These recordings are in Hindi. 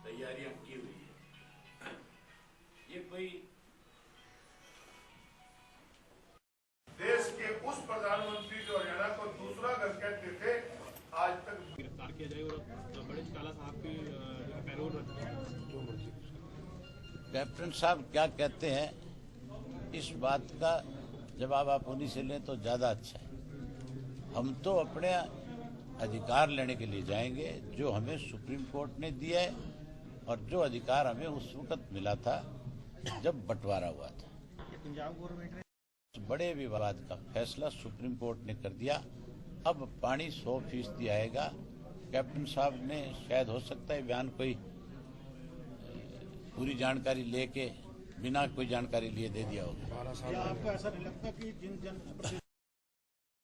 तैयारियां की हुई है। ये कोई देश के उस प्रधानमंत्री जो हरियाणा को दूसरा घर कहते थे, आज तक गिरफ्तार किया जाए और बड़े काला साहब की पैरोल रखी जाए। कैप्टन साहब क्या कहते हैं, इस बात का जवाब आप उन्हीं से लें तो ज्यादा अच्छा है। हम तो अपने अधिकार लेने के लिए जाएंगे जो हमें सुप्रीम कोर्ट ने दिया है और जो अधिकार हमें उस वक्त मिला था जब बंटवारा हुआ था। पंजाब गवर्नमेंट बड़े विवाद का फैसला सुप्रीम कोर्ट ने कर दिया। अब पानी 100% आएगा। कैप्टन साहब ने शायद हो सकता है बयान कोई पूरी जानकारी लेके बिना कोई जानकारी लिए दे दिया होगा। आपको ऐसा नहीं लगता कि जिन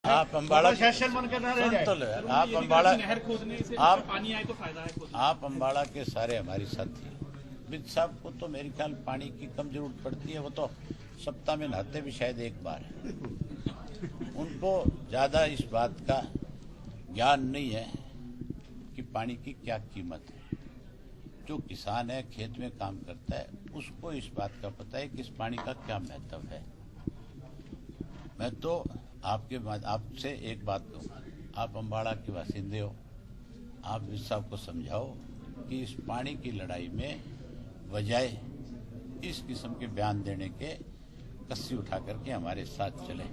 आप अम्बाड़ा सेशन बनकर न रह जाए? आप अम्बाड़ा नहर खोदने से आप पानी आए तो फायदा है। आप अम्बाड़ा के सारे हमारी साथी विद साहब को तो मेरे ख्याल पानी की कम जरूरत पड़ती है। वो तो सप्ताह में नहाते भी शायद एक बार है। उनको ज्यादा इस बात का ज्ञान नहीं है कि पानी की क्या कीमत है। जो किसान है, खेत में काम करता है, उसको इस बात का पता है कि इस पानी का क्या महत्व है। मैं तो आपसे एक बात कहूँगा, आप अम्बाड़ा के बासिंदे हो, आप विद साहब को समझाओ कि इस पानी की लड़ाई में बजाय इस किस्म के बयान देने के कस्सी उठा करके हमारे साथ चले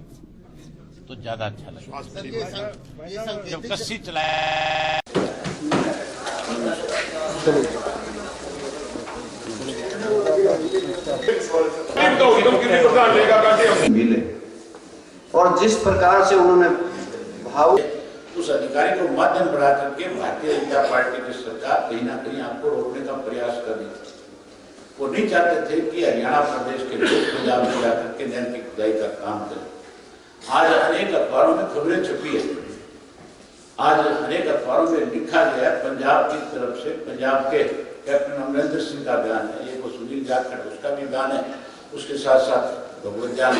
तो ज्यादा अच्छा लगेगा। जब कस्सी चलाया मिले और जिस प्रकार से उन्होंने भाव उस अधिकारी को माध्यम बढ़ा करके भारतीय जनता पार्टी की सरकार कहीं ना कहीं आपको रोकने का प्रयास कर रही थी। वो नहीं चाहते थे कि हरियाणा प्रदेश के लोग पंजाब में जाकर के नहर की खुदाई का काम करें। आज अनेक अखबारों में खबरें छपी है, आज अनेक अखबारों में लिखा गया है, पंजाब की तरफ से पंजाब के कैप्टन अमरिंदर सिंह का बयान है, ये वो सुनील जाखड़ उसका भी बयान है, उसके साथ साथ भगवत जान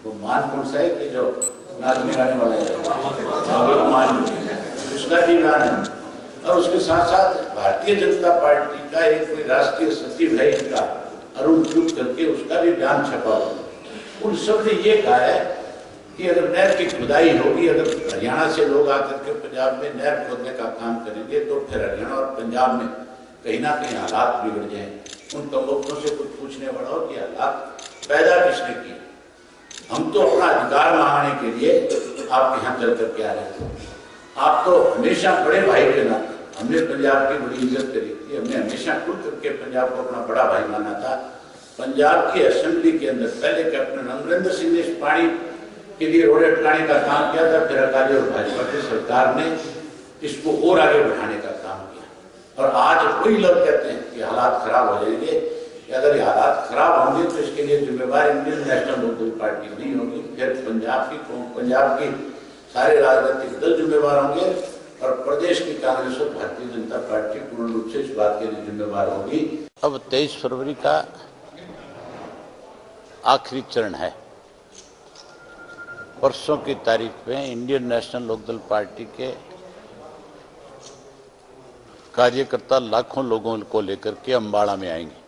वो मान कौन सा है कि जो नाचने गाने वाला है मान, उसका भी बयान है। और उसके साथ साथ भारतीय जनता पार्टी का एक कोई राष्ट्रीय सचिव है इनका अरुण चुप करके, उसका भी बयान छपा हुआ। उन सब ने ये कहा है कि अगर नहर की खुदाई होगी, अगर हरियाणा से लोग आकर के पंजाब में नहर खोदने का काम करेंगे तो फिर हरियाणा और पंजाब में कहीं ना कहीं हालात बिगड़ जाएंगे। उन कमबख्तों से कुछ पूछने वाला हो कि हालात पैदा किसने किए। हम तो अपना अधिकार मांगने के लिए आपके यहाँ चल करके आ रहे थे। आप तो हमेशा बड़े भाई के नाते हमने पंजाब की बड़ी इज्जत करी थी, हमने हमेशा खुल करके पंजाब को अपना बड़ा भाई माना था। पंजाब की असेंबली के अंदर पहले कैप्टन अमरिंदर सिंह ने इस पानी के लिए रोड अटकाने का काम किया था, फिर अकाली और भाजपा की सरकार ने इसको और आगे बढ़ाने का काम किया। और आज वही लोग कहते हैं कि हालात खराब हो जाएंगे। अगर ये हालात खराब होंगे तो इसके लिए जिम्मेवार इंडियन नेशनल लोकदल पार्टी नहीं होगी, फिर पंजाब की सारे राजनीतिक दल जिम्मेवार होंगे और प्रदेश की कांग्रेस और भारतीय जनता पार्टी पूर्ण रूप से इस बात के लिए जिम्मेवार होगी। अब 23 फरवरी का आखिरी चरण है। परसों की तारीख में इंडियन नेशनल लोकदल पार्टी के कार्यकर्ता लाखों लोगों को लेकर के अम्बाड़ा में आएंगे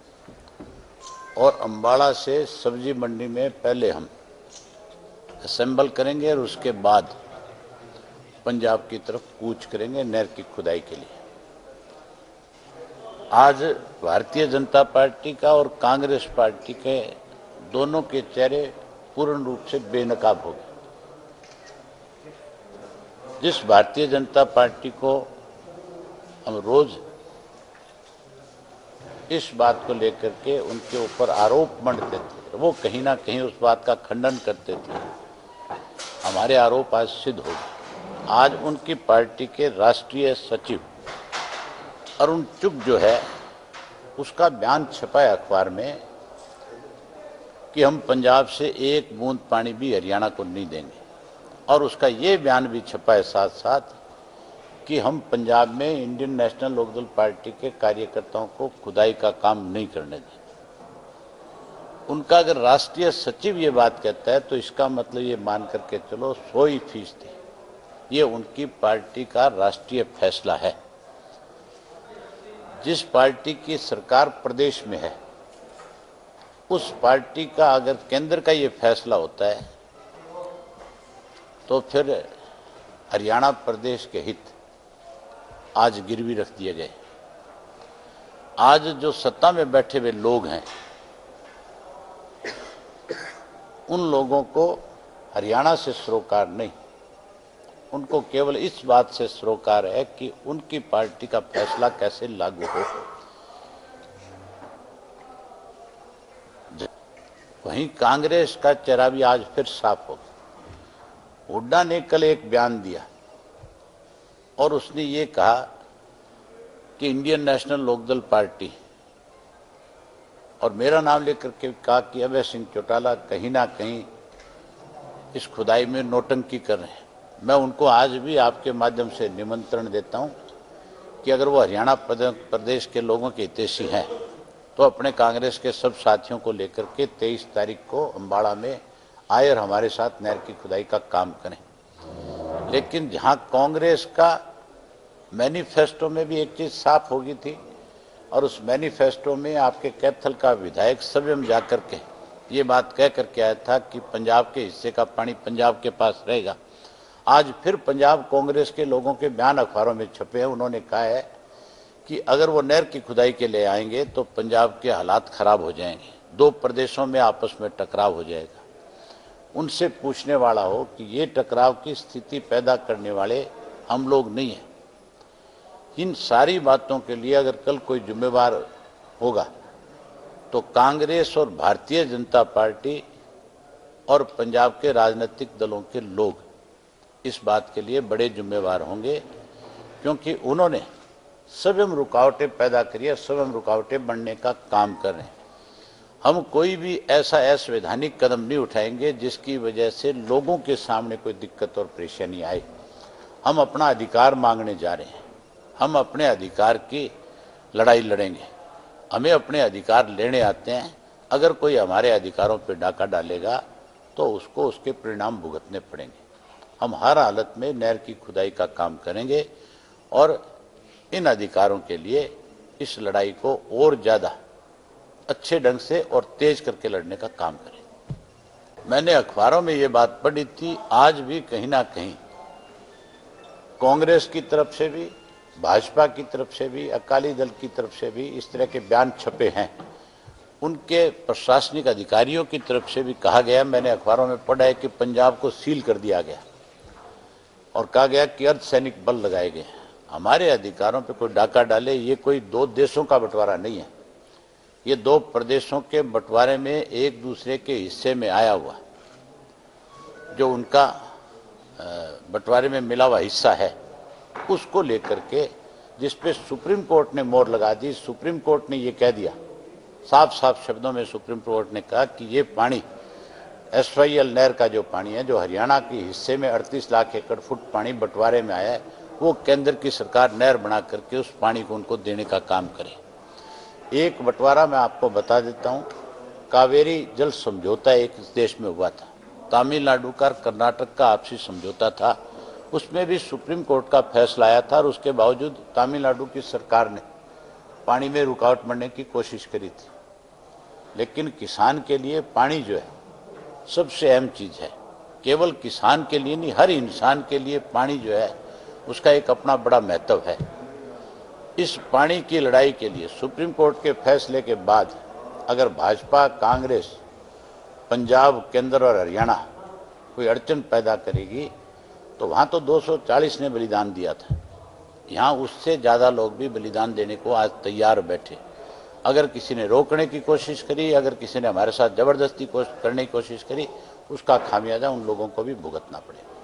और अम्बाड़ा से सब्जी मंडी में पहले हम असेंबल करेंगे और उसके बाद पंजाब की तरफ कूच करेंगे नहर की खुदाई के लिए। आज भारतीय जनता पार्टी का और कांग्रेस पार्टी के दोनों के चेहरे पूर्ण रूप से बेनकाब हो गए। जिस भारतीय जनता पार्टी को हम रोज इस बात को लेकर के उनके ऊपर आरोप मंडते थे, वो कहीं ना कहीं उस बात का खंडन करते थे। हमारे आरोप आज सिद्ध हो गए। आज उनकी पार्टी के राष्ट्रीय सचिव अरुण चुग जो है, उसका बयान छपा है अखबार में कि हम पंजाब से एक बूंद पानी भी हरियाणा को नहीं देंगे। और उसका ये बयान भी छपा है साथ साथ कि हम पंजाब में इंडियन नेशनल लोकदल पार्टी के कार्यकर्ताओं को खुदाई का काम नहीं करने देंगे। उनका अगर राष्ट्रीय सचिव ये बात कहता है तो इसका मतलब ये मान करके चलो 100% ये उनकी पार्टी का राष्ट्रीय फैसला है। जिस पार्टी की सरकार प्रदेश में है उस पार्टी का अगर केंद्र का ये फैसला होता है तो फिर हरियाणा प्रदेश के हित आज गिरवी रख दिए गए। आज जो सत्ता में बैठे हुए लोग हैं उन लोगों को हरियाणा से सरोकार नहीं, उनको केवल इस बात से सरोकार है कि उनकी पार्टी का फैसला कैसे लागू हो। वहीं कांग्रेस का चेहरा भी आज फिर साफ हो गया। हुड्डा ने कल एक बयान दिया और उसने ये कहा कि इंडियन नेशनल लोकदल पार्टी, और मेरा नाम लेकर के कहा कि अभय सिंह चौटाला कहीं ना कहीं इस खुदाई में नौटंकी कर रहे हैं। मैं उनको आज भी आपके माध्यम से निमंत्रण देता हूं कि अगर वो हरियाणा प्रदेश के लोगों के हितैषी हैं तो अपने कांग्रेस के सब साथियों को लेकर के 23 तारीख को अम्बाड़ा में आए और हमारे साथ नहर की खुदाई का काम करें। लेकिन जहां कांग्रेस का मैनिफेस्टो में भी एक चीज साफ होगी थी और उस मैनिफेस्टो में आपके कैथल का विधायक स्वयं जाकर के ये बात कह करके आया था कि पंजाब के हिस्से का पानी पंजाब के पास रहेगा। आज फिर पंजाब कांग्रेस के लोगों के बयान अखबारों में छपे हैं। उन्होंने कहा है कि अगर वो नहर की खुदाई के लिए आएंगे तो पंजाब के हालात खराब हो जाएंगे, दो प्रदेशों में आपस में टकराव हो जाएगा। उनसे पूछने वाला हो कि ये टकराव की स्थिति पैदा करने वाले हम लोग नहीं हैं। इन सारी बातों के लिए अगर कल कोई जिम्मेवार होगा तो कांग्रेस और भारतीय जनता पार्टी और पंजाब के राजनीतिक दलों के लोग इस बात के लिए बड़े जिम्मेवार होंगे, क्योंकि उन्होंने स्वयं रुकावटें पैदा करी है, स्वयं रुकावटें बनने का काम कर रहे हैं। हम कोई भी ऐसा असंवैधानिक कदम नहीं उठाएंगे जिसकी वजह से लोगों के सामने कोई दिक्कत और परेशानी आए। हम अपना अधिकार मांगने जा रहे हैं, हम अपने अधिकार की लड़ाई लड़ेंगे। हमें अपने अधिकार लेने आते हैं। अगर कोई हमारे अधिकारों पर डाका डालेगा तो उसको उसके परिणाम भुगतने पड़ेंगे। हम हर हालत में नहर की खुदाई का काम करेंगे और इन अधिकारों के लिए इस लड़ाई को और ज्यादा अच्छे ढंग से और तेज करके लड़ने का काम करें। मैंने अखबारों में ये बात पढ़ी थी, आज भी कहीं ना कहीं कांग्रेस की तरफ से भी, भाजपा की तरफ से भी, अकाली दल की तरफ से भी इस तरह के बयान छपे हैं। उनके प्रशासनिक अधिकारियों की तरफ से भी कहा गया, मैंने अखबारों में पढ़ा है कि पंजाब को सील कर दिया गया और कहा गया कि अर्धसैनिक बल लगाए गए। हमारे अधिकारों पे कोई डाका डाले, ये कोई दो देशों का बंटवारा नहीं है, ये दो प्रदेशों के बंटवारे में एक दूसरे के हिस्से में आया हुआ जो उनका बंटवारे में मिला हुआ हिस्सा है उसको लेकर के, जिस पे सुप्रीम कोर्ट ने मोहर लगा दी। सुप्रीम कोर्ट ने ये कह दिया साफ साफ शब्दों में, सुप्रीम कोर्ट ने कहा कि ये पानी SYL नहर का जो पानी है, जो हरियाणा के हिस्से में 38 लाख एकड़ फुट पानी बंटवारे में आया है, वो केंद्र की सरकार नहर बना करके उस पानी को उनको देने का काम करे। एक बंटवारा मैं आपको बता देता हूं, कावेरी जल समझौता एक देश में हुआ था, तमिलनाडु का कर्नाटक का आपसी समझौता था, उसमें भी सुप्रीम कोर्ट का फैसला आया था और उसके बावजूद तमिलनाडु की सरकार ने पानी में रुकावट बनने की कोशिश करी थी। लेकिन किसान के लिए पानी जो है सबसे अहम चीज है, केवल किसान के लिए नहीं, हर इंसान के लिए पानी जो है उसका एक अपना बड़ा महत्व है। इस पानी की लड़ाई के लिए सुप्रीम कोर्ट के फैसले के बाद अगर भाजपा, कांग्रेस, पंजाब, केंद्र और हरियाणा कोई अड़चन पैदा करेगी तो वहां तो 240 ने बलिदान दिया था, यहाँ उससे ज्यादा लोग भी बलिदान देने को आज तैयार बैठे। अगर किसी ने रोकने की कोशिश करी, अगर किसी ने हमारे साथ जबरदस्ती करने की कोशिश करी, उसका खामियाजा उन लोगों को भी भुगतना पड़ेगा।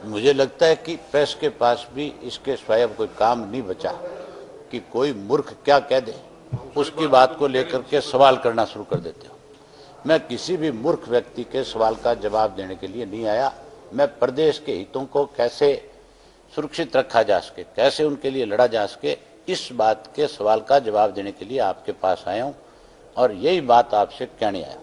मुझे लगता है कि प्रेस के पास भी इसके स्वयं कोई काम नहीं बचा कि कोई मूर्ख क्या कह दे, उसकी बात को लेकर के सवाल करना शुरू कर देते हो। मैं किसी भी मूर्ख व्यक्ति के सवाल का जवाब देने के लिए नहीं आया। मैं प्रदेश के हितों को कैसे सुरक्षित रखा जा सके, कैसे उनके लिए लड़ा जा सके, इस बात के सवाल का जवाब देने के लिए आपके पास आया हूं और यही बात आपसे कहने आया।